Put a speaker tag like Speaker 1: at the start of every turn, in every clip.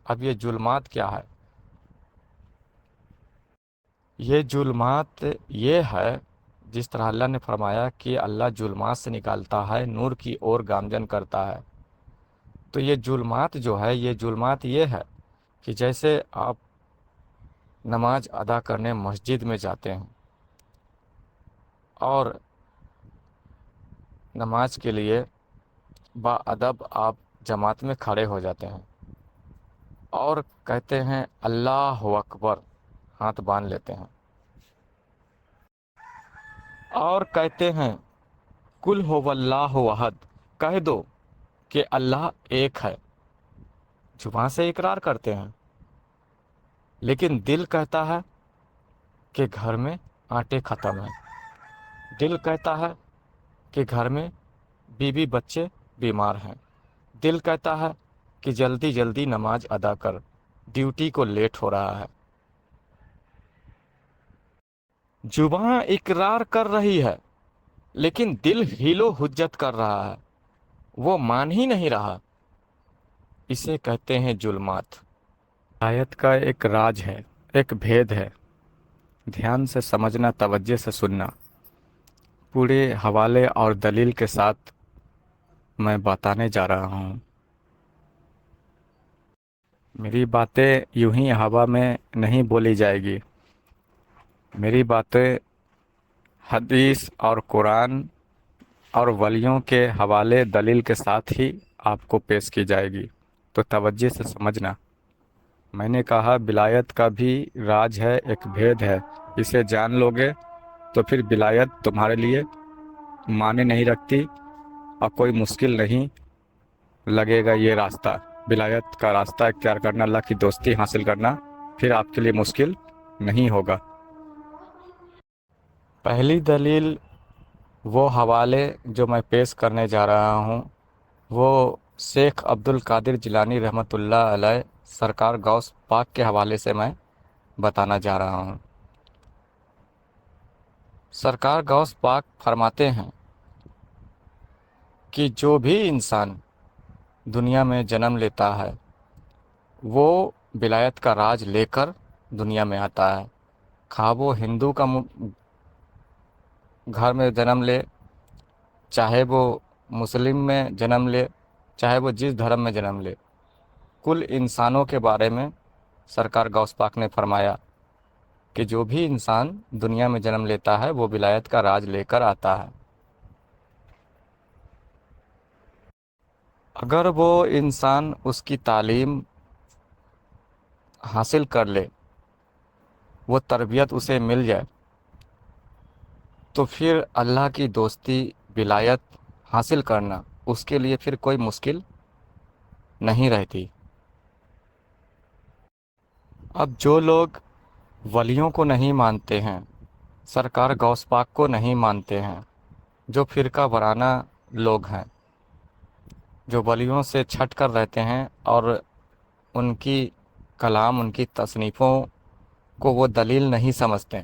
Speaker 1: اب یہ ظلمات کیا ہے؟ یہ ظلمات یہ ہے، جس طرح اللہ نے فرمایا کہ اللہ ظلمات سے نکالتا ہے، نور کی اور گامزن کرتا ہے۔ تو یہ ظلمات جو ہے، یہ ظلمات یہ ہے کہ جیسے آپ نماز ادا کرنے مسجد میں جاتے ہیں اور نماز کے لیے باادب آپ جماعت میں کھڑے ہو جاتے ہیں اور کہتے ہیں اللہ اکبر، ہاتھ باندھ لیتے ہیں اور کہتے ہیں کل ہو اللہ احد، کہہ دو کہ اللہ ایک ہے۔ زبان سے اقرار کرتے ہیں لیکن دل کہتا ہے کہ گھر میں آٹے ختم ہیں، دل کہتا ہے کہ گھر میں بیوی بچے بیمار ہیں، دل کہتا ہے کہ جلدی جلدی نماز ادا کر، ڈیوٹی کو لیٹ ہو رہا ہے۔ زبان اقرار کر رہی ہے لیکن دل حیل و حجت کر رہا ہے، وہ مان ہی نہیں رہا۔ اسے کہتے ہیں ظلمات۔ آیت کا ایک راج ہے، ایک بھید ہے، دھیان سے سمجھنا، توجہ سے سننا۔ پورے حوالے اور دلیل کے ساتھ میں بتانے جا رہا ہوں۔ میری باتیں یوں ہی ہوا میں نہیں بولی جائے گی، میری باتیں حدیث اور قرآن اور ولیوں کے حوالے دلیل کے ساتھ ہی آپ کو پیش کی جائے گی، تو توجہ سے سمجھنا۔ میں نے کہا ولایت کا بھی راج ہے، ایک بھید ہے، اسے جان لو گے تو پھر ولایت تمہارے لیے معنی نہیں رکھتی اور کوئی مشکل نہیں لگے گا۔ یہ راستہ، ولایت کا راستہ اختیار کرنا، اللہ کی دوستی حاصل کرنا، پھر آپ کے لیے مشکل نہیں ہوگا۔ پہلی دلیل، وہ حوالے جو میں پیش کرنے جا رہا ہوں، وہ شیخ عبد القادر جیلانی رحمۃ اللہ علیہ سرکار غوث پاک کے حوالے سے میں بتانا جا رہا ہوں۔ سرکار غوث پاک فرماتے ہیں کہ جو بھی انسان دنیا میں جنم لیتا ہے وہ ولایت کا راج لے کر دنیا میں آتا ہے، خواہ وہ ہندو کا گھر میں جنم لے، چاہے وہ مسلم میں جنم لے، چاہے وہ جس دھرم میں جنم لے۔ کل انسانوں کے بارے میں سرکار غوث پاک نے فرمایا کہ جو بھی انسان دنیا میں جنم لیتا ہے وہ ولایت کا راج لے کر آتا ہے۔ اگر وہ انسان اس کی تعلیم حاصل کر لے، وہ تربیت اسے مل جائے، تو پھر اللہ کی دوستی، ولایت حاصل کرنا اس کے لیے پھر کوئی مشکل نہیں رہتی۔ اب جو لوگ ولیوں کو نہیں مانتے ہیں، سرکار غوث پاک کو نہیں مانتے ہیں، جو فرقہ وارانہ لوگ ہیں، جو ولیوں سے چھٹ کر رہتے ہیں اور ان کی کلام، ان کی تصنیفوں کو وہ دلیل نہیں سمجھتے،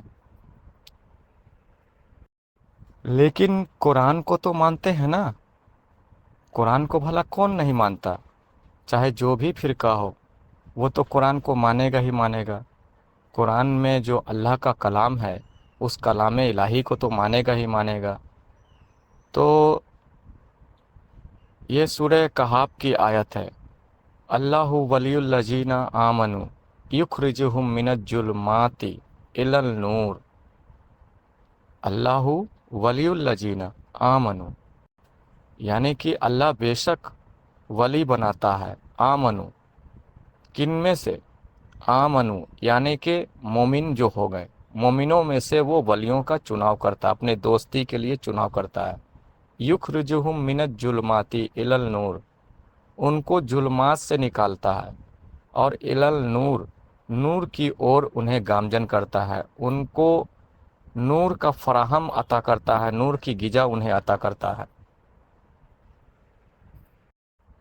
Speaker 1: لیکن قرآن کو تو مانتے ہیں نا۔ قرآن کو بھلا کون نہیں مانتا؟ چاہے جو بھی فرقہ ہو، وہ تو قرآن کو مانے گا ہی مانے گا۔ قرآن میں جو اللہ کا کلام ہے، اس کلام الہی کو تو مانے گا ہی مانے گا۔ تو یہ سورہ کہف کی آیت ہے، اللہ ولی الذین آمنوا یخرجہم من الظلمات الی النور۔ اللہ ولی الذین آمنوا، یعنی کہ اللہ بے شک ولی بناتا ہے، آمنو، کن میں سے؟ آمنو یعنی کہ مومن جو ہو گئے، مومنوں میں سے وہ ولیوں کا چناؤ کرتا ہے، اپنے دوستی کے لیے چناؤ کرتا ہے۔ یخرجہم من الظلمات الی النور، ان کو ظلمات سے نکالتا ہے اور الی النور، نور کی اور انہیں گامزن کرتا ہے، ان کو نور کا فراہم عطا کرتا ہے، نور کی غذا انہیں عطا کرتا ہے۔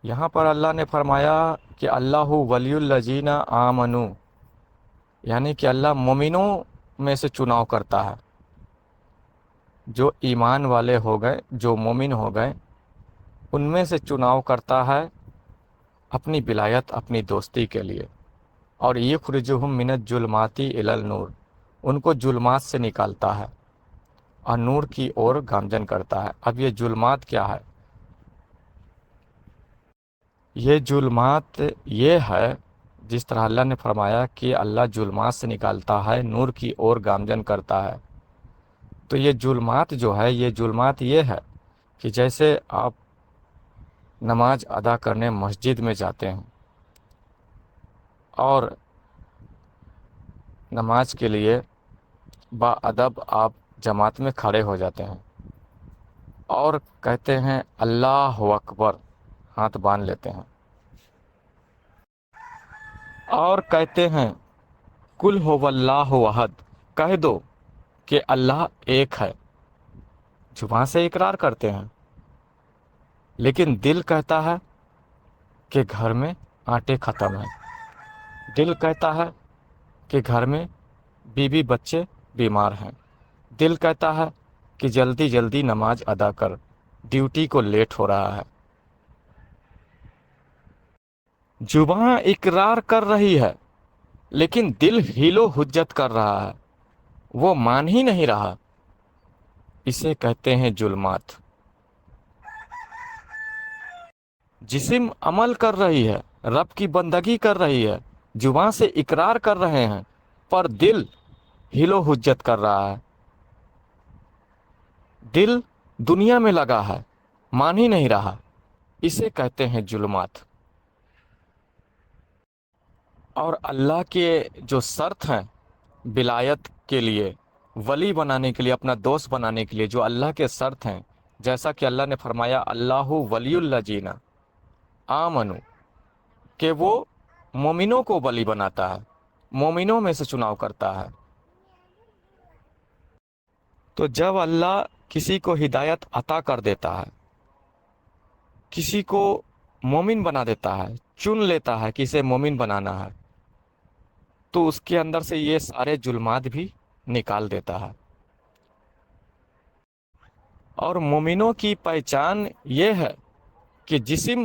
Speaker 1: یہاں پر اللہ نے فرمایا کہ اللہ ولی الذین آمنوا، یعنی کہ اللہ مومنوں میں سے چناؤ کرتا ہے، جو ایمان والے ہو گئے، جو مومن ہو گئے، ان میں سے چناؤ کرتا ہے اپنی ولایت اپنی دوستی کے لیے، اور یخرجہم من الظلمات الی النور، ان کو ظلمات سے نکالتا ہے اور نور کی اور گامزن کرتا ہے۔ اب یہ ظلمات کیا ہے؟ یہ ظلمات یہ ہے، جس طرح اللہ نے فرمایا کہ اللہ ظلمات سے نکالتا ہے، نور کی اور گامزن کرتا ہے۔ تو یہ ظلمات جو ہے، یہ ظلمات یہ ہے کہ جیسے آپ نماز ادا کرنے مسجد میں جاتے ہیں اور نماز کے لیے باادب آپ جماعت میں کھڑے ہو جاتے ہیں اور کہتے ہیں اللہ اکبر، ہاتھ باندھ لیتے ہیں اور کہتے ہیں قل هو اللہ احد، کہہ دو کہ اللہ ایک ہے، زبان سے اقرار کرتے ہیں لیکن دل کہتا ہے کہ گھر میں آٹے ختم ہیں، دل کہتا ہے کہ گھر میں بیوی بچے بیمار ہیں، دل کہتا ہے کہ جلدی جلدی نماز ادا کر، ڈیوٹی کو لیٹ ہو رہا ہے۔ زبان اقرار کر رہی ہے لیکن دل حیل و حجت کر رہا ہے، وہ مان ہی نہیں رہا۔ اسے کہتے ہیں ظلمات۔ جسم عمل کر رہی ہے، رب کی بندگی کر رہی ہے، زبان سے اقرار کر رہے ہیں، پر دل حیل و حجت کر رہا ہے، دل دنیا میں لگا ہے، مان ہی نہیں رہا۔ اسے کہتے ہیں ظلمات۔ اور اللہ کے جو شرط ہیں ولایت کے لیے، ولی بنانے کے لیے، اپنا دوست بنانے کے لیے، جو اللہ کے شرط ہیں، جیسا کہ اللہ نے فرمایا اللہ ولی الذین آمنوا، کہ وہ مومنوں کو ولی بناتا ہے، مومنوں میں سے چناؤ کرتا ہے۔ تو جب اللہ کسی کو ہدایت عطا کر دیتا ہے، کسی کو مومن بنا دیتا ہے، چن لیتا ہے کہ اسے مومن بنانا ہے، تو اس کے اندر سے یہ سارے ظلمات بھی نکال دیتا ہے۔ اور مومنوں کی پہچان یہ ہے کہ جسم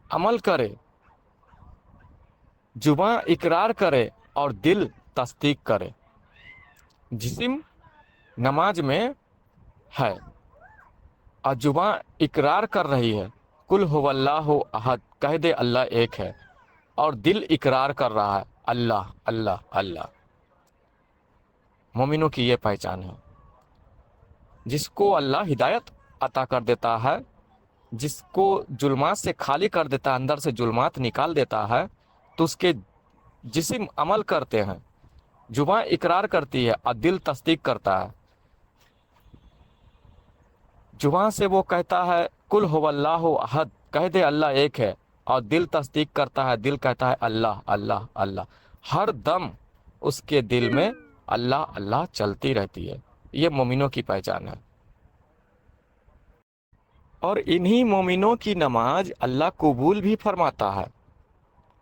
Speaker 1: عمل کرے، زبان اقرار کرے اور دل تصدیق کرے۔ جسم نماز میں ہے اور زبان اقرار کر رہی ہے قل هو اللہ احد، کہہ دے اللہ ایک ہے، اور دل اقرار کر رہا ہے اللہ اللہ اللہ۔ مومنوں کی یہ پہچان ہے۔ جس کو اللہ ہدایت عطا کر دیتا ہے، جس کو ظلمات سے خالی کر دیتا ہے، اندر سے ظلمات نکال دیتا ہے، تو اس کے جسم عمل کرتے ہیں، زبان اقرار کرتی ہے اور دل تصدیق کرتا ہے۔ زبان سے وہ کہتا ہے قل هو اللہ احد، کہہ دے اللہ ایک ہے، اور دل تصدیق کرتا ہے، دل کہتا ہے اللہ اللہ اللہ۔ ہر دم اس کے دل میں اللہ اللہ چلتی رہتی ہے۔ یہ مومنوں کی پہچان ہے۔ اور انہی مومنوں کی نماز اللہ قبول بھی فرماتا ہے،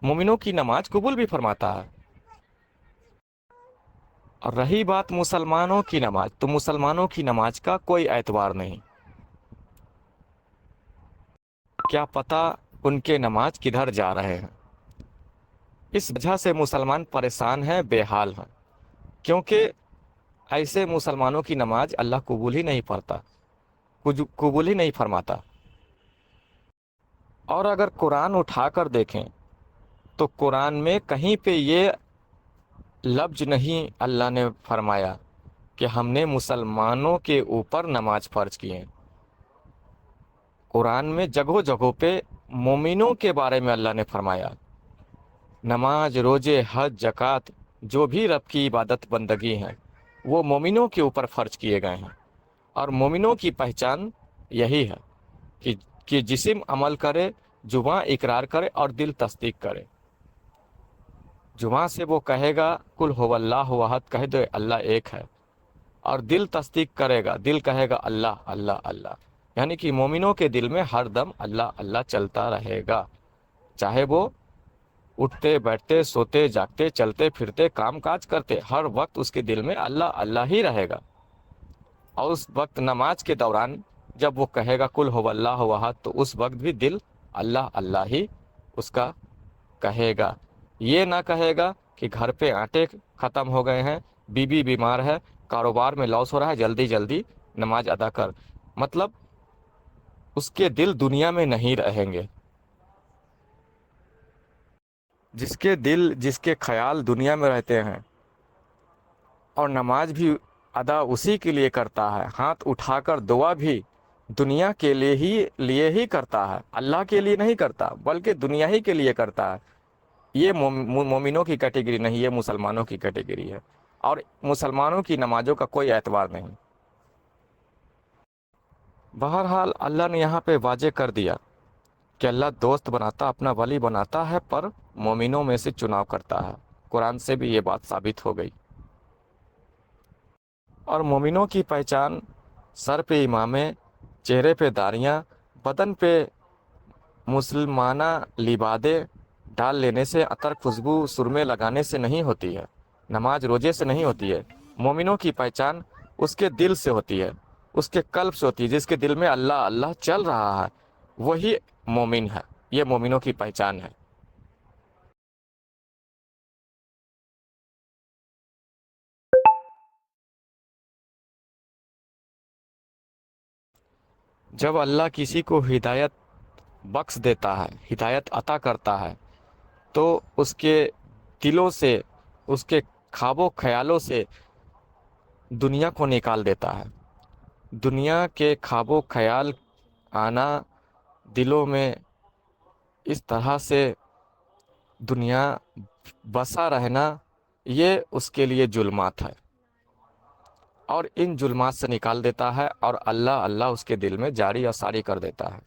Speaker 1: مومنوں کی نماز قبول بھی فرماتا ہے۔ اور رہی بات مسلمانوں کی نماز، تو مسلمانوں کی نماز کا کوئی اعتبار نہیں۔ کیا پتہ ان کے نماز کدھر جا رہے ہیں۔ اس وجہ سے مسلمان پریشان ہیں، بے حال ہیں، کیونکہ ایسے مسلمانوں کی نماز اللہ قبول ہی نہیں پڑھتا، قبول ہی نہیں فرماتا۔ اور اگر قرآن اٹھا کر دیکھیں تو قرآن میں کہیں پہ یہ لفظ نہیں اللہ نے فرمایا کہ ہم نے مسلمانوں کے اوپر نماز فرض کی ہے۔ قرآن میں جگہوں جگہوں پہ مومنوں کے بارے میں اللہ نے فرمایا، نماز، روزے، حج، زکوٰۃ، جو بھی رب کی عبادت بندگی ہیں، وہ مومنوں کے اوپر فرض کیے گئے ہیں۔ اور مومنوں کی پہچان یہی ہے کہ جسم عمل کرے، زبان اقرار کرے اور دل تصدیق کرے۔ زبان سے وہ کہے گا قل هو اللہ احد، کہہ دے اللہ ایک ہے، اور دل تصدیق کرے گا، دل کہے گا اللہ اللہ اللہ۔ یعنی کہ مومنوں کے دل میں ہر دم اللہ اللہ چلتا رہے گا، چاہے وہ اٹھتے بیٹھتے سوتے جاگتے چلتے پھرتے کام کاج کرتے، ہر وقت اس کے دل میں اللہ اللہ ہی رہے گا۔ اور اس وقت نماز کے دوران جب وہ کہے گا قل هو اللہ احد، تو اس وقت بھی دل اللہ اللہ ہی اس کا کہے گا، یہ نہ کہے گا کہ گھر پہ آٹے ختم ہو گئے ہیں، بیوی بیمار ہے، کاروبار میں لاس ہو رہا ہے، جلدی جلدی نماز ادا کر۔ مطلب اس کے دل دنیا میں نہیں رہیں گے۔ جس کے دل، جس کے خیال دنیا میں رہتے ہیں، اور نماز بھی ادا اسی کے لیے کرتا ہے، ہاتھ اٹھا کر دعا بھی دنیا کے لیے ہی کرتا ہے، اللہ کے لیے نہیں کرتا بلکہ دنیا ہی کے لیے کرتا ہے، یہ مومنوں کی کیٹیگری نہیں، یہ مسلمانوں کی کیٹیگری ہے، اور مسلمانوں کی نمازوں کا کوئی اعتبار نہیں۔ بہرحال اللہ نے یہاں پہ واضح کر دیا کہ اللہ دوست بناتا، اپنا ولی بناتا ہے، پر مومنوں میں سے چناؤ کرتا ہے۔ قرآن سے بھی یہ بات ثابت ہو گئی۔ اور مومنوں کی پہچان سر پہ امامے، چہرے پہ داڑیاں، بدن پہ مسلمانہ لبادے ڈال لینے سے، عطر خوشبو سرمے لگانے سے نہیں ہوتی ہے، نماز روزے سے نہیں ہوتی ہے۔ مومنوں کی پہچان اس کے دل سے ہوتی ہے، اس کے قلب سے ہوتی ہے۔ جس کے دل میں اللہ اللہ چل رہا ہے وہی مومن ہے، یہ مومنوں کی پہچان ہے۔ جب اللہ کسی کو ہدایت بخش دیتا ہے، ہدایت عطا کرتا ہے، تو اس کے دلوں سے، اس کے خواب و خیالوں سے دنیا کو نکال دیتا ہے۔ دنیا کے خواب و خیال آنا، دلوں میں اس طرح سے دنیا بسا رہنا، یہ اس کے لیے ظلمات ہے، اور ان ظلمات سے نکال دیتا ہے، اور اللہ اللہ اس کے دل میں جاری اور ساری کر دیتا ہے۔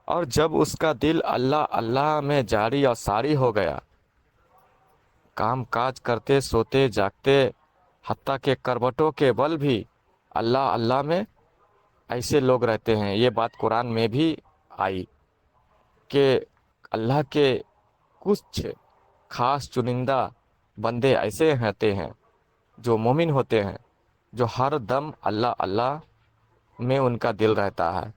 Speaker 1: اور جب اس کا دل اللہ اللہ میں جاری اور ساری ہو گیا، کام کاج کرتے سوتے جاگتے، حتیٰ کہ کروٹوں کے بل بھی اللہ اللہ میں ایسے لوگ رہتے ہیں۔ یہ بات قرآن میں بھی آئی کہ اللہ کے کچھ خاص چنندہ بندے ایسے ہوتے ہیں جو مومن ہوتے ہیں، جو ہر دم اللہ اللہ میں ان کا دل رہتا ہے،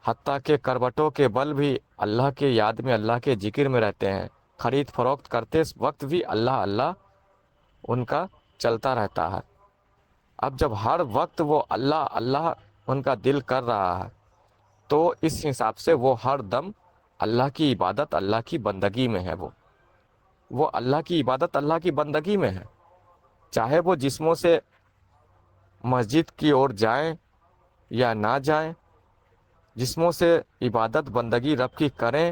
Speaker 1: حتیٰ کہ کروٹوں کے بل بھی اللہ کے یاد میں، اللہ کے ذکر میں رہتے ہیں، خرید فروخت کرتے وقت بھی اللہ اللہ ان کا چلتا رہتا ہے۔ اب جب ہر وقت وہ اللہ اللہ ان کا دل کر رہا ہے، تو اس حساب سے وہ ہر دم اللہ کی عبادت، اللہ کی بندگی میں ہے۔ وہ اللہ کی عبادت، اللہ کی بندگی میں ہے، چاہے وہ جسموں سے مسجد کی اور جائیں یا نہ جائیں، جسموں سے عبادت بندگی رب کی کریں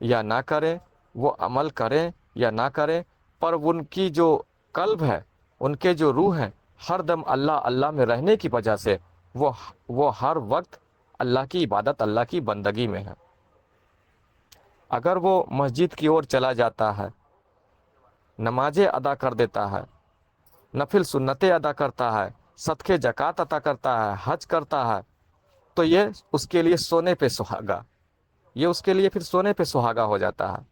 Speaker 1: یا نہ کریں، وہ عمل کریں یا نہ کریں، پر ان کی جو قلب ہے، ان کے جو روح ہے، ہر دم اللہ اللہ میں رہنے کی وجہ سے وہ ہر وقت اللہ کی عبادت، اللہ کی بندگی میں ہے۔ اگر وہ مسجد کی اور چلا جاتا ہے، نمازیں ادا کر دیتا ہے، نفل سنتیں ادا کرتا ہے، صدقے زکوٰۃ عطا کرتا ہے، حج کرتا ہے، تو یہ اس کے لیے سونے پہ سہاگا، یہ اس کے لیے پھر سونے پہ سہاگا ہو جاتا ہے۔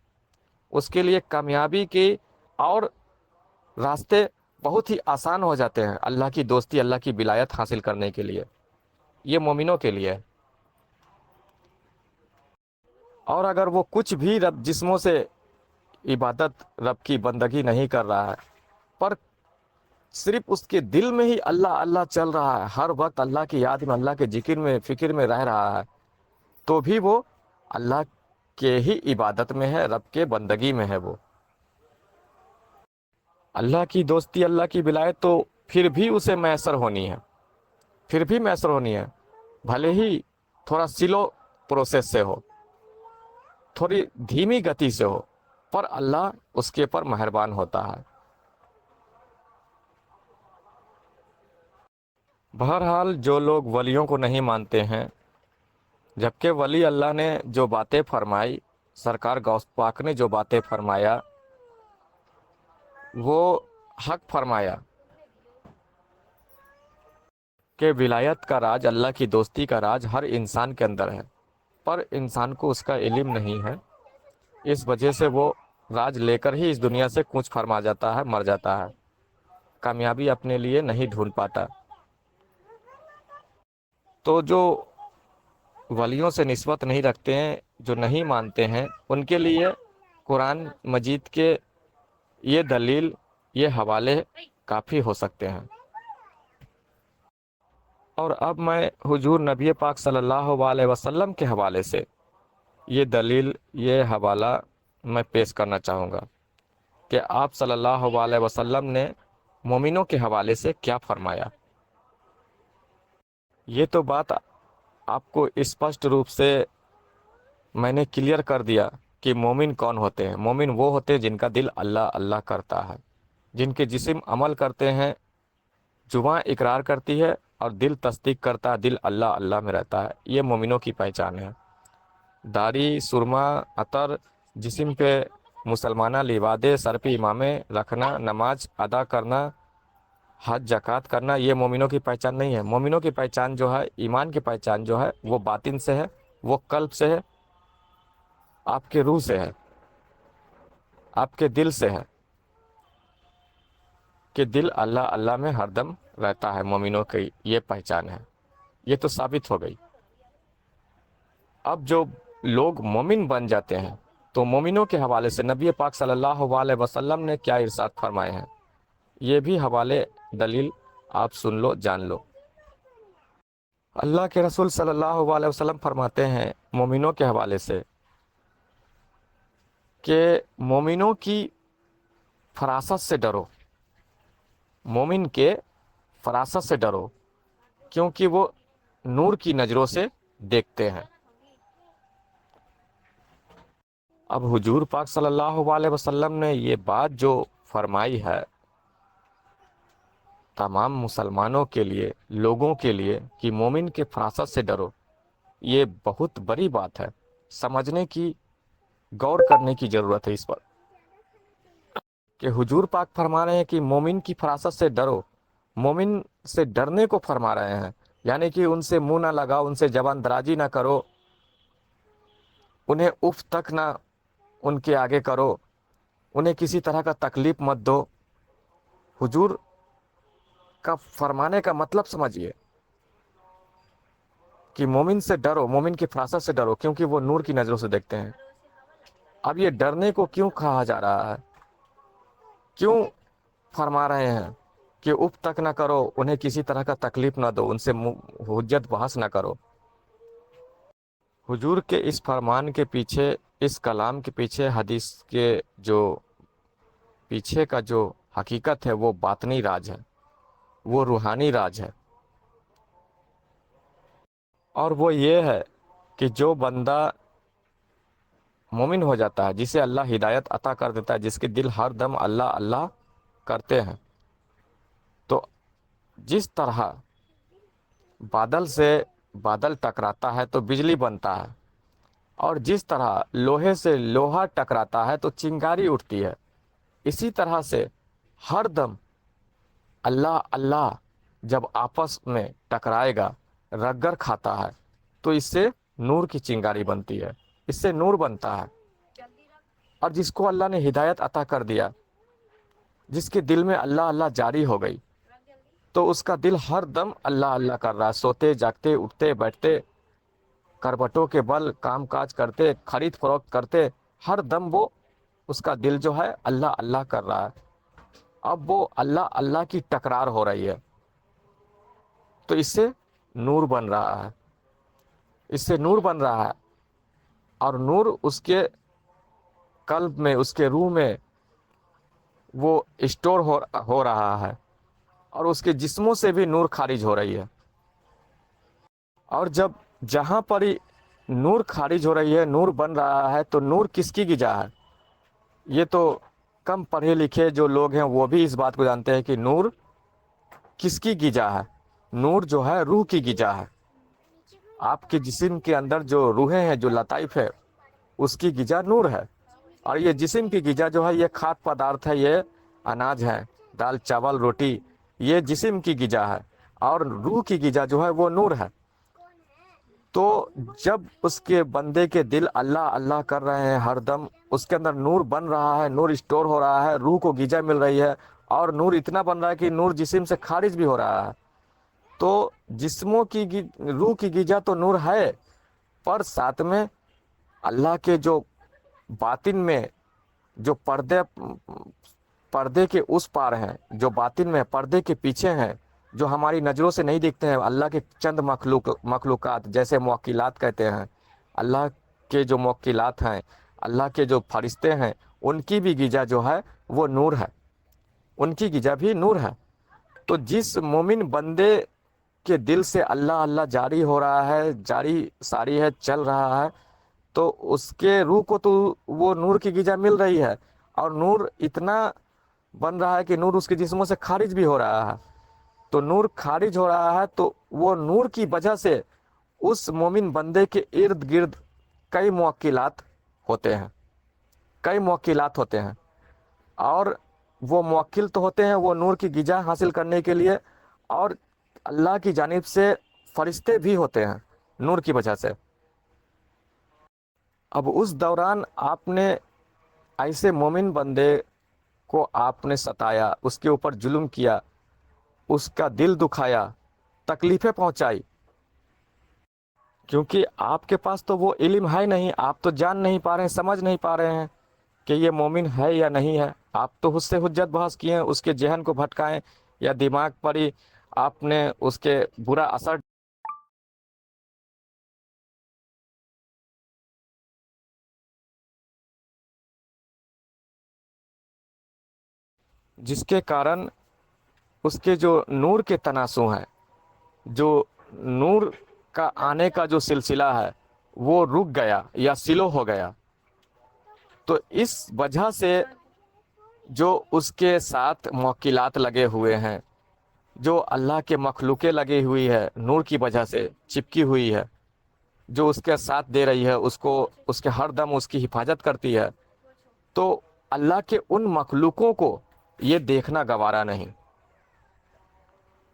Speaker 1: اس کے لیے کامیابی کی اور راستے بہت ہی آسان ہو جاتے ہیں، اللہ کی دوستی، اللہ کی ولایت حاصل کرنے کے لیے۔ یہ مومنوں کے لیے۔ اور اگر وہ کچھ بھی رب جسموں سے عبادت، رب کی بندگی نہیں کر رہا ہے، پر صرف اس کے دل میں ہی اللہ اللہ چل رہا ہے، ہر وقت اللہ کی یاد میں، اللہ کے ذکر میں، فکر میں رہ رہا ہے، تو بھی وہ اللہ کے ہی عبادت میں ہے، رب کے بندگی میں ہے۔ وہ اللہ کی دوستی، اللہ کی ولایت تو پھر بھی اسے میسر ہونی ہے، پھر بھی میسر ہونی ہے، بھلے ہی تھوڑا سلو پروسیس سے ہو، تھوڑی دھیمی گتی سے ہو، پر اللہ اس کے پر مہربان ہوتا ہے۔ بہرحال جو لوگ ولیوں کو نہیں مانتے ہیں، جبکہ ولی اللہ نے جو باتیں فرمائی، سرکار غوث پاک نے جو باتیں فرمایا، وہ حق فرمایا کہ ولایت کا راج، اللہ کی دوستی کا راج ہر انسان کے اندر ہے، پر انسان کو اس کا علم نہیں ہے، اس وجہ سے وہ راج لے کر ہی اس دنیا سے کوچ فرما جاتا ہے، مر جاتا ہے، کامیابی اپنے لیے نہیں ڈھونڈ پاتا۔ تو جو ولیوں سے نسبت نہیں رکھتے ہیں، جو نہیں مانتے ہیں، ان کے لیے قرآن مجید کے یہ دلیل، یہ حوالے کافی ہو سکتے ہیں۔ اور اب میں حضور نبی پاک صلی اللہ علیہ وسلم کے حوالے سے یہ دلیل، یہ حوالہ میں پیش کرنا چاہوں گا کہ آپ صلی اللہ علیہ وسلم نے مومنوں کے حوالے سے کیا فرمایا۔ یہ تو بات آپ کو اسپشٹ روپ سے میں نے کلیئر کر دیا کہ مومن کون ہوتے ہیں۔ مومن وہ ہوتے ہیں جن کا دل اللہ اللہ کرتا ہے، جن کے جسم عمل کرتے ہیں، زبان اقرار کرتی ہے اور دل تصدیق کرتا ہے، دل اللہ اللہ میں رہتا ہے۔ یہ مومنوں کی پہچان ہے۔ داڑھی، سرما، عطر، جسم پہ مسلمانہ لبادے، سر پہ امامے رکھنا، نماز ادا کرنا، حج زکوٰۃ کرنا، یہ مومنوں کی پہچان نہیں ہے۔ مومنوں کی پہچان جو ہے، ایمان کی پہچان جو ہے، وہ باطن سے ہے، وہ قلب سے ہے، آپ کے روح سے ہے، آپ کے دل سے ہے، کہ دل اللہ اللہ میں ہر دم رہتا ہے۔ مومنوں کی یہ پہچان ہے، یہ تو ثابت ہو گئی۔ اب جو لوگ مومن بن جاتے ہیں تو مومنوں کے حوالے سے نبی پاک صلی اللہ علیہ وسلم نے کیا ارشاد فرمائے ہیں، یہ بھی حوالے دلیل آپ سن لو، جان لو۔ اللہ کے رسول صلی اللہ علیہ وسلم فرماتے ہیں مومنوں کے حوالے سے کہ مومنوں کی فراست سے ڈرو، مومن کے فراست سے ڈرو، کیونکہ وہ نور کی نظروں سے دیکھتے ہیں۔ اب حضور پاک صلی اللہ علیہ وسلم نے یہ بات جو فرمائی ہے تمام مسلمانوں کے لیے، لوگوں کے لیے، کہ مومن کے فراست سے ڈرو، یہ بہت بڑی بات ہے، سمجھنے کی، غور کرنے کی ضرورت ہے اس پر، کہ حضور پاک فرما رہے ہیں کہ مومن کی فراست سے ڈرو، مومن سے ڈرنے کو فرما رہے ہیں، یعنی کہ ان سے منہ نہ لگاؤ، ان سے زبان درازی نہ کرو، انہیں اف تک نہ ان کے آگے کرو، انہیں کسی طرح کا تکلیف مت دو۔ حضور کا فرمانے کا مطلب سمجھیے کہ مومن سے ڈرو، مومن کی فراست سے ڈرو، کیونکہ وہ نور کی نظروں سے دیکھتے ہیں۔ اب یہ ڈرنے کو کیوں کہا جا رہا ہے، کیوں فرما رہے ہیں کہ اف تک نہ کرو، انہیں کسی طرح کا تکلیف نہ دو، ان سے حجت بحث نہ کرو۔ حضور کے اس فرمان کے پیچھے، اس کلام کے پیچھے، حدیث کے جو پیچھے کا جو حقیقت ہے، وہ باطنی راج ہے، وہ روحانی راج ہے، اور وہ یہ ہے کہ جو بندہ مومن ہو جاتا ہے، جسے اللہ ہدایت عطا کر دیتا ہے، جس کے دل ہر دم اللہ اللہ کرتے ہیں، تو جس طرح بادل سے بادل ٹکراتا ہے تو بجلی بنتا ہے، اور جس طرح لوہے سے لوہا ٹکراتا ہے تو چنگاری اٹھتی ہے، اسی طرح سے ہر دم اللہ اللہ جب آپس میں ٹکرائے گا، رگڑ کھاتا ہے، تو اس سے نور کی چنگاری بنتی ہے، اس سے نور بنتا ہے۔ اور جس کو اللہ نے ہدایت عطا کر دیا، جس کے دل میں اللہ اللہ جاری ہو گئی، تو اس کا دل ہر دم اللہ اللہ کر رہا ہے، سوتے جاگتے، اٹھتے بیٹھتے، کربٹوں کے بل کام کاج کرتے، خرید فروخت کرتے، ہر دم وہ اس کا دل جو ہے اللہ اللہ کر رہا ہے۔ اب وہ اللہ اللہ کی ٹکرار ہو رہی ہے، تو اس سے نور بن رہا ہے، اس سے نور بن رہا ہے، اور نور اس کے قلب میں، اس کے روح میں وہ اسٹور ہو رہا ہے، اور اس کے جسموں سے بھی نور خارج ہو رہی ہے۔ اور جب جہاں پر ہی نور خارج ہو رہی ہے، نور بن رہا ہے، تو نور کس کی غذا ہے؟ یہ تو کم پڑھے لکھے جو لوگ ہیں وہ بھی اس بات کو جانتے ہیں کہ نور کس کی غذا ہے۔ نور جو ہے روح کی غذا ہے۔ آپ کے جسم کے اندر جو روحیں ہیں، جو لطائف ہے، اس کی غذا نور ہے، اور یہ جسم کی غذا جو ہے، یہ کھاد پدارتھ ہے، یہ اناج ہے، دال چاول روٹی، یہ جسم کی غذا ہے، اور روح کی غذا جو ہے وہ نور ہے۔ تو جب اس کے بندے کے دل اللہ اللہ کر رہے ہیں ہر دم، اس کے اندر نور بن رہا ہے، نور اسٹور ہو رہا ہے، روح کو غذا مل رہی ہے، اور نور اتنا بن رہا ہے کہ نور جسم سے خارج بھی ہو رہا ہے، تو جسموں کی روح کی غذا تو نور ہے، پر ساتھ میں اللہ کے جو باطن میں جو پردے کے اس پار ہیں، جو باطن میں پردے کے پیچھے ہیں، جو ہماری نظروں سے نہیں دیکھتے ہیں، اللہ کے چند مخلوقات جیسے موکلات کہتے ہیں، اللہ کے جو موکلات ہیں، اللہ کے جو فرشتے ہیں، ان کی بھی غذا جو ہے وہ نور ہے، ان کی غذا بھی نور ہے۔ تو جس مومن بندے کے دل سے اللہ اللہ جاری ہو رہا ہے، جاری ساری ہے، چل رہا ہے، تو اس کے روح کو تو وہ نور کی غذا مل رہی ہے، اور نور اتنا بن رہا ہے کہ نور اس کے جسموں سے خارج بھی ہو رہا ہے۔ تو نور خارج ہو رہا ہے تو وہ نور کی وجہ سے اس مومن بندے کے ارد گرد کئی موکلات ہوتے ہیں، کئی موکلات ہوتے ہیں، اور وہ موکل تو ہوتے ہیں وہ نور کی غذا حاصل کرنے کے لیے، اور اللہ کی جانب سے فرشتے بھی ہوتے ہیں نور کی وجہ سے۔ اب اس دوران آپ نے ایسے مومن بندے کو آپ نے ستایا، اس کے اوپر ظلم کیا، اس کا دل دکھایا، تکلیفیں پہنچائی، کیونکہ آپ کے پاس تو وہ علم ہے نہیں، آپ تو جان نہیں پا رہے ہیں، سمجھ نہیں پا رہے ہیں کہ یہ مومن ہے یا نہیں ہے۔ آپ تو اس سے حجت بحث کیے ہیں، اس کے ذہن کو بھٹکائیں، یا دماغ پر ہی آپ نے اس کے برا اثر جس کے کارن اس کے جو نور کے تناسو ہیں، جو نور کا آنے کا جو سلسلہ ہے وہ رک گیا یا سلو ہو گیا۔ تو اس وجہ سے جو اس کے ساتھ موکلات لگے ہوئے ہیں، جو اللہ کے مخلوقیں لگی ہوئی ہے، نور کی وجہ سے چپکی ہوئی ہے، جو اس کے ساتھ دے رہی ہے، اس کو اس کے ہر دم اس کی حفاظت کرتی ہے، تو اللہ کے ان مخلوقوں کو یہ دیکھنا گوارا نہیں،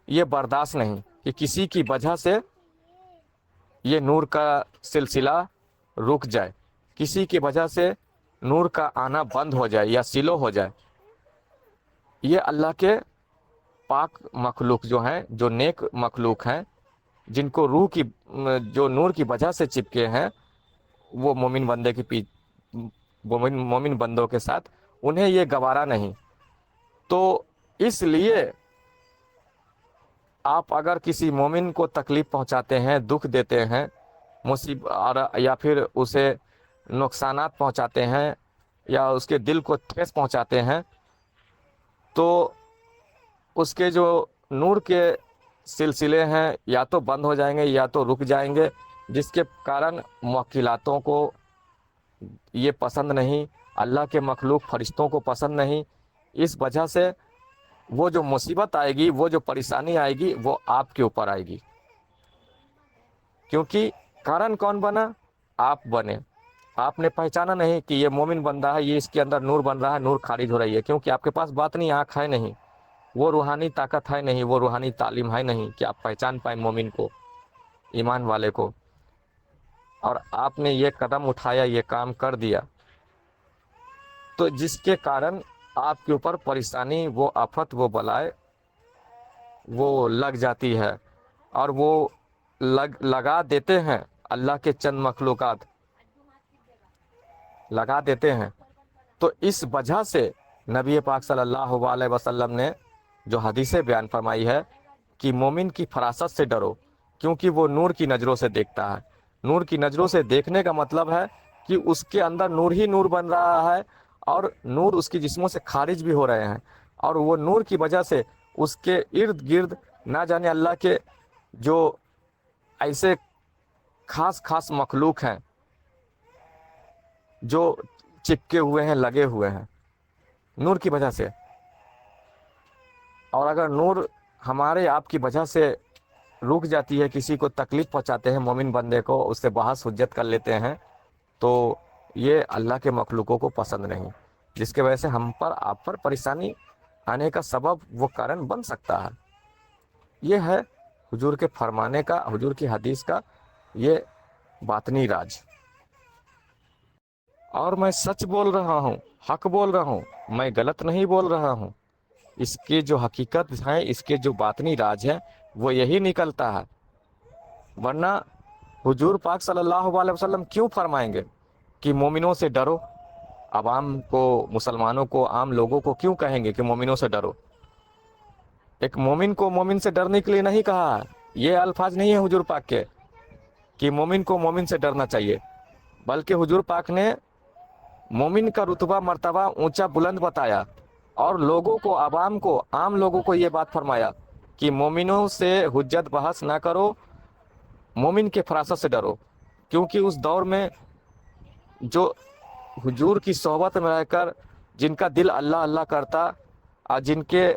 Speaker 1: یہ برداشت نہیں کہ کسی کی وجہ سے یہ نور کا سلسلہ رک جائے، کسی کی وجہ سے نور کا آنا بند ہو جائے یا سلو ہو جائے۔ یہ اللہ کے پاک مخلوق جو ہیں، جو نیک مخلوق ہیں، جن کو روح کی جو نور کی وجہ سے چپکے ہیں، وہ مومن بندے کی مومن بندوں کے ساتھ انہیں یہ گوارا نہیں۔ تو اس لیے آپ اگر کسی مومن کو تکلیف پہنچاتے ہیں، دکھ دیتے ہیں، مصیبت یا پھر اسے نقصانات پہنچاتے ہیں، یا اس کے دل کو ٹھیس پہنچاتے ہیں، تو اس کے جو نور کے سلسلے ہیں یا تو بند ہو جائیں گے یا تو رک جائیں گے، جس کے کارن موکلاتوں کو یہ پسند نہیں، اللہ کے مخلوق فرشتوں کو پسند نہیں۔ اس وجہ سے وہ جو مصیبت آئے گی، وہ جو پریشانی آئے گی، وہ آپ کے اوپر آئے گی، کیونکہ کارن کون بنا؟ آپ بنے۔ آپ نے پہچانا نہیں کہ یہ مومن بندہ ہے، یہ اس کے اندر نور بن رہا ہے، نور خارج ہو رہی ہے، کیونکہ آپ کے پاس باطنی آنکھ ہے نہیں، وہ روحانی طاقت ہے نہیں، وہ روحانی تعلیم ہے نہیں کہ آپ پہچان پائیں مومن کو، ایمان والے کو، اور آپ نے یہ قدم اٹھایا، یہ کام کر دیا، تو جس کے کارن آپ کے اوپر پریشانی، وہ آفت، وہ بلائے وہ لگ جاتی ہے، اور وہ لگا دیتے ہیں اللہ کے چند مخلوقات لگا دیتے ہیں۔ تو اس وجہ سے نبی پاک صلی اللہ علیہ وسلم نے جو حدیث بیان فرمائی ہے کہ مومن کی فراست سے ڈرو، کیونکہ وہ نور کی نظروں سے دیکھتا ہے۔ نور کی نظروں سے دیکھنے کا مطلب ہے کہ اس کے اندر نور ہی نور بن رہا ہے، اور نور اس کی جسموں سے خارج بھی ہو رہے ہیں، اور وہ نور کی وجہ سے اس کے ارد گرد نہ جانے اللہ کے جو ایسے خاص خاص مخلوق ہیں جو چپکے ہوئے ہیں، لگے ہوئے ہیں نور کی وجہ سے۔ اور اگر نور ہمارے آپ کی وجہ سے رک جاتی ہے، کسی کو تکلیف پہنچاتے ہیں، مومن بندے کو اس سے بحث حجت کر لیتے ہیں، تو یہ اللہ کے مخلوقوں کو پسند نہیں، جس کی وجہ سے ہم پر، آپ پر پریشانی آنے کا سبب وہ کارن بن سکتا ہے۔ یہ ہے حضور کے فرمانے کا، حضور کی حدیث کا یہ باطنی راج۔ اور میں سچ بول رہا ہوں، حق بول رہا ہوں، میں غلط نہیں بول رہا ہوں۔ اس کی جو حقیقت ہے، اس کے جو باطنی راج ہے، وہ یہی نکلتا ہے، ورنہ حضور پاک صلی اللہ علیہ وسلم کیوں فرمائیں گے کہ مومنوں سے ڈرو؟ عوام کو، مسلمانوں کو، عام لوگوں کو کیوں کہیں گے کہ مومنوں سے ڈرو؟ ایک مومن کو مومن سے ڈرنے کے لیے نہیں کہا ہے، یہ الفاظ نہیں ہے حضور پاک کے کہ مومن کو مومن سے ڈرنا چاہیے، بلکہ حضور پاک نے مومن کا رتبہ مرتبہ اونچا بلند بتایا، اور لوگوں کو، عوام کو، عام لوگوں کو یہ بات فرمایا کہ مومنوں سے حجت بحث نہ کرو، مومن کے فراست سے ڈرو، کیونکہ اس دور میں جو حضور کی صحبت میں رہ کر جن کا دل اللہ اللہ کرتا اور جن کے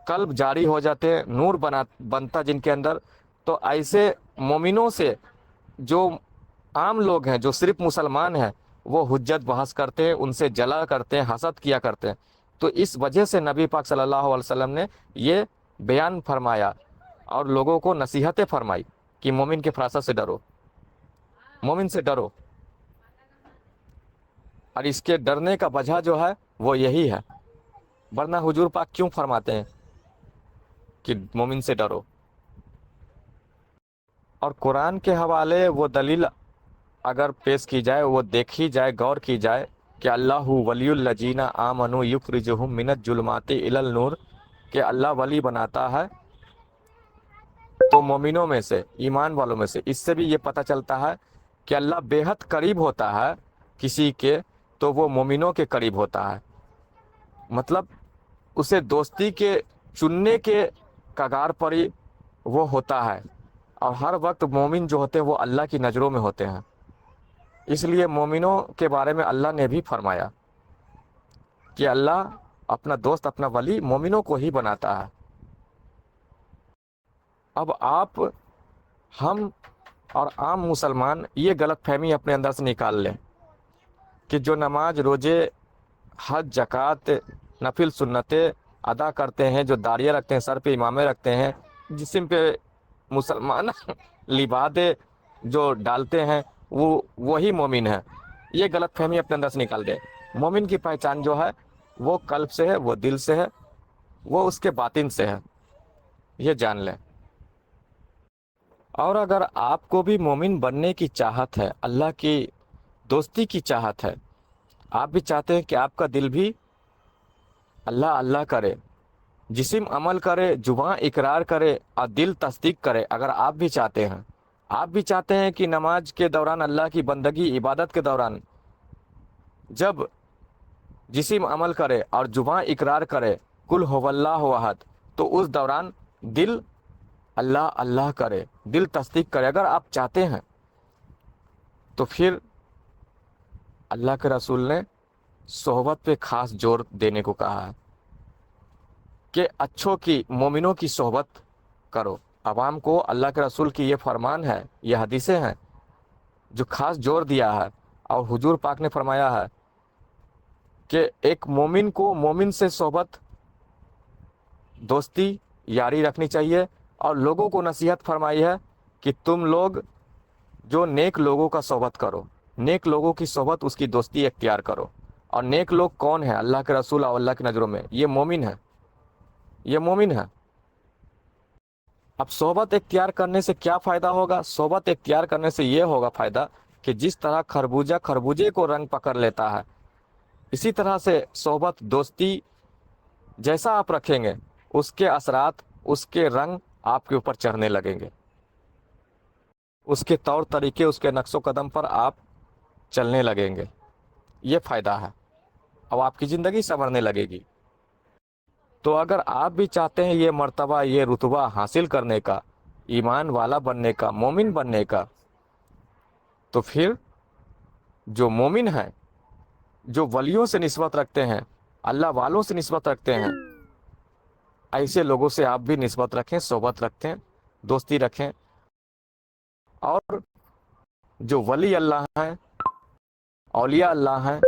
Speaker 1: قلب جاری ہو جاتے، نور بنتا جن کے اندر، تو ایسے مومنوں سے جو عام لوگ ہیں، جو صرف مسلمان ہیں، وہ حجت بحث کرتے ہیں، ان سے جلا کرتے ہیں، حسد کیا کرتے ہیں۔ تو اس وجہ سے نبی پاک صلی اللہ علیہ وسلم نے یہ بیان فرمایا اور لوگوں کو نصیحتیں فرمائی کہ مومن کے فراست سے ڈرو، مومن سے ڈرو۔ اور اس کے ڈرنے کا وجہ جو ہے وہ یہی ہے، ورنہ حضور پاک کیوں فرماتے ہیں کہ مومن سے ڈرو؟ اور قرآن کے حوالے وہ دلیل اگر پیش کی جائے، وہ دیکھی جائے، غور کی جائے کہ اللہ ولی الذین آمنوا یخرجہم من الظلمات الی النور، کہ اللہ ولی بناتا ہے تو مومنوں میں سے، ایمان والوں میں سے۔ اس سے بھی یہ پتہ چلتا ہے کہ اللہ بے حد قریب ہوتا ہے کسی کے تو وہ مومنوں کے قریب ہوتا ہے، مطلب اسے دوستی کے چننے کے کگار پر ہی وہ ہوتا ہے، اور ہر وقت مومن جو ہوتے ہیں وہ اللہ کی نظروں میں ہوتے ہیں۔ اس لیے مومنوں کے بارے میں اللہ نے بھی فرمایا کہ اللہ اپنا دوست، اپنا ولی مومنوں کو ہی بناتا ہے۔ اب آپ، ہم اور عام مسلمان یہ غلط فہمی اپنے اندر سے نکال لیں کہ جو نماز، روزے، حج، زکوٰۃ، نفل سنتیں ادا کرتے ہیں، جو داڑیاں رکھتے ہیں، سر پہ امامے رکھتے ہیں، جسم پہ مسلمان لبادے جو ڈالتے ہیں، وہی مومن ہے، یہ غلط فہمی اپنے اندر سے نکال دیں۔ مومن کی پہچان جو ہے وہ قلب سے ہے، وہ دل سے ہے، وہ اس کے باطن سے ہے، یہ جان لیں۔ اور اگر آپ کو بھی مومن بننے کی چاہت ہے، اللہ کی دوستی کی چاہت ہے، آپ بھی چاہتے ہیں کہ آپ کا دل بھی اللہ اللہ کرے، جسم عمل کرے، زبان اقرار کرے اور دل تصدیق کرے، اگر آپ بھی چاہتے ہیں، آپ بھی چاہتے ہیں کہ نماز کے دوران، اللہ کی بندگی عبادت کے دوران جب جسم عمل کرے اور زبان اقرار کرے قل هو اللہ احد، تو اس دوران دل اللہ اللہ کرے، دل تصدیق کرے، اگر آپ چاہتے ہیں تو پھر اللہ کے رسول نے صحبت پہ خاص زور دینے کو کہا ہے کہ اچھوں کی، مومنوں کی صحبت کرو۔ عوام کو اللہ کے رسول کی یہ فرمان ہے، یہ حدیثیں ہیں جو خاص زور دیا ہے، اور حضور پاک نے فرمایا ہے کہ ایک مومن کو مومن سے صحبت، دوستی، یاری رکھنی چاہیے، اور لوگوں کو نصیحت فرمائی ہے کہ تم لوگ جو نیک لوگوں کا صحبت کرو، نیک لوگوں کی صحبت، اس کی دوستی اختیار کرو۔ اور نیک لوگ کون ہیں؟ اللہ کے رسول اور اللہ کی نظروں میں یہ مومن ہے، یہ مومن ہے۔ اب صحبت اختیار کرنے سے کیا فائدہ ہوگا؟ صحبت اختیار کرنے سے یہ ہوگا فائدہ کہ جس طرح خربوزہ خربوزے کو رنگ پکڑ لیتا ہے، اسی طرح سے صحبت، دوستی جیسا آپ رکھیں گے، اس کے اثرات، اس کے رنگ آپ کے اوپر چڑھنے لگیں گے، اس کے طور طریقے، اس کے نقش و قدم پر آپ چلنے لگیں گے، یہ فائدہ ہے، اب آپ کی زندگی سنورنے لگے گی۔ تو اگر آپ بھی چاہتے ہیں یہ مرتبہ، یہ رتبہ حاصل کرنے کا، ایمان والا بننے کا، مومن بننے کا، تو پھر جو مومن ہیں، جو ولیوں سے نسبت رکھتے ہیں، اللہ والوں سے نسبت رکھتے ہیں، ایسے لوگوں سے آپ بھی نسبت رکھیں، صحبت رکھیں، دوستی رکھیں۔ اور جو ولی اللہ ہیں، اولیاء اللہ ہیں،